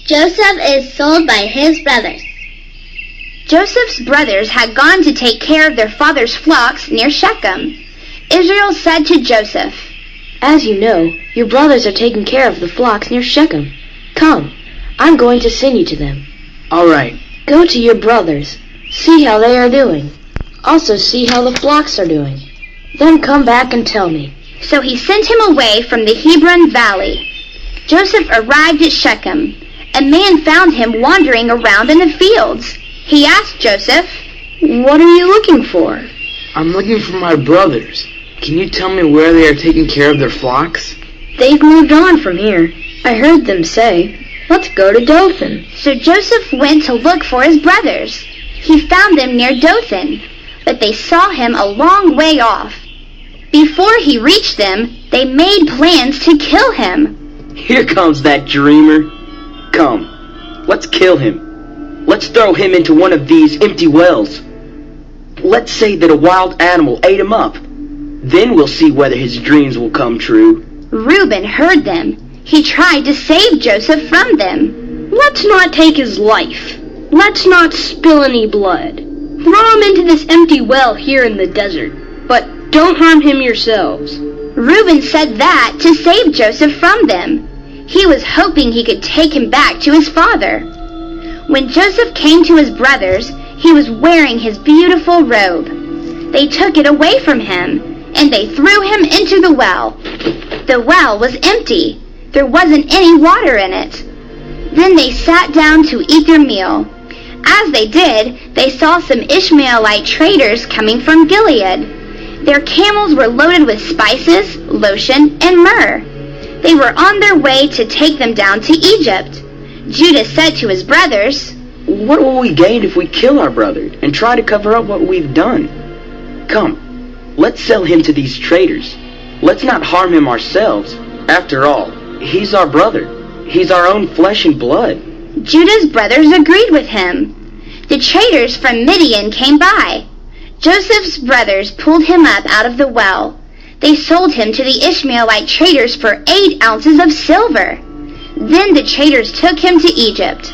Joseph is sold by his brothers. Joseph's brothers had gone to take care of their father's flocks near Shechem. Israel said to Joseph, "As you know, your brothers are taking care of the flocks near Shechem. Come, I'm going to send you to them." "All right." "Go to your brothers, see how they are doing. Also see how the flocks are doing. Then come back and tell me." So he sent him away from the Hebron Valley. Joseph arrived at Shechem. A man found him wandering around in the fields. He asked Joseph, "What are you looking for?" "I'm looking for my brothers. Can you tell me where they are taking care of their flocks?" "They've moved on from here. I heard them say, 'Let's go to Dothan.'" So Joseph went to look for his brothers. He found them near Dothan, but they saw him a long way off. Before he reached them, they made plans to kill him. "Here comes that dreamer. Come, let's kill him. Let's throw him into one of these empty wells. Let's say that a wild animal ate him up. Then we'll see whether his dreams will come true." Reuben heard them. He tried to save Joseph from them. "Let's not take his life. Let's not spill any blood. Throw him into this empty well here in the desert, but don't harm him yourselves." Reuben said that to save Joseph from them. He was hoping he could take him back to his father. When Joseph came to his brothers, he was wearing his beautiful robe. They took it away from him, and they threw him into the well. The well was empty. There wasn't any water in it. Then they sat down to eat their meal. As they did, they saw some Ishmaelite traders coming from Gilead. Their camels were loaded with spices, lotion, and myrrh. They were on their way to take them down to Egypt. Judah said to his brothers, "What will we gain if we kill our brother and try to cover up what we've done? Come, let's sell him to these traders. Let's not harm him ourselves. After all, he's our brother. He's our own flesh and blood." Judah's brothers agreed with him. The traders from Midian came by. Joseph's brothers pulled him up out of the well. They sold him to the Ishmaelite traders for 8 ounces of silver. Then the traders took him to Egypt.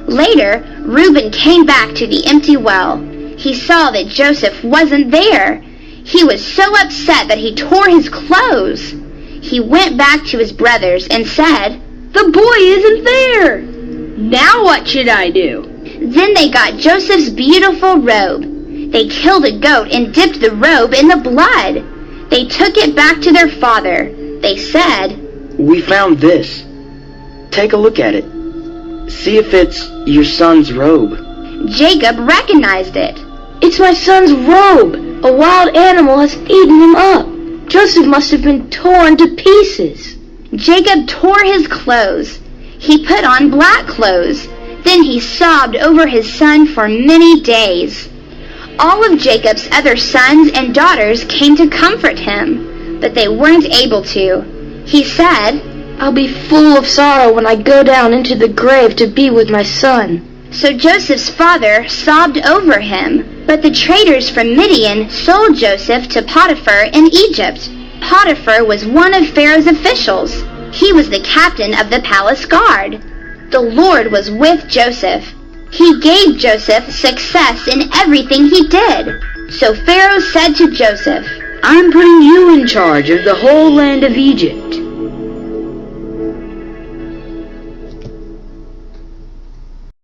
Later, Reuben came back to the empty well. He saw that Joseph wasn't there. He was so upset that he tore his clothes. He went back to his brothers and said, "The boy isn't there. Now what should I do?" Then they got Joseph's beautiful robe. They killed a goat and dipped the robe in the blood. They took it back to their father. They said, "We found this. Take a look at it. See if it's your son's robe." Jacob recognized it. "It's my son's robe. A wild animal has eaten him up. Joseph must have been torn to pieces." Jacob tore his clothes. He put on black clothes. Then he sobbed over his son for many days. All of Jacob's other sons and daughters came to comfort him, but they weren't able to. He said, "I'll be full of sorrow when I go down into the grave to be with my son." So Joseph's father sobbed over him. But the traders from Midian sold Joseph to Potiphar in Egypt. Potiphar was one of Pharaoh's officials. He was the captain of the palace guard. The Lord was with Joseph. He gave Joseph success in everything he did. So Pharaoh said to Joseph, "I'm putting you in charge of the whole land of Egypt."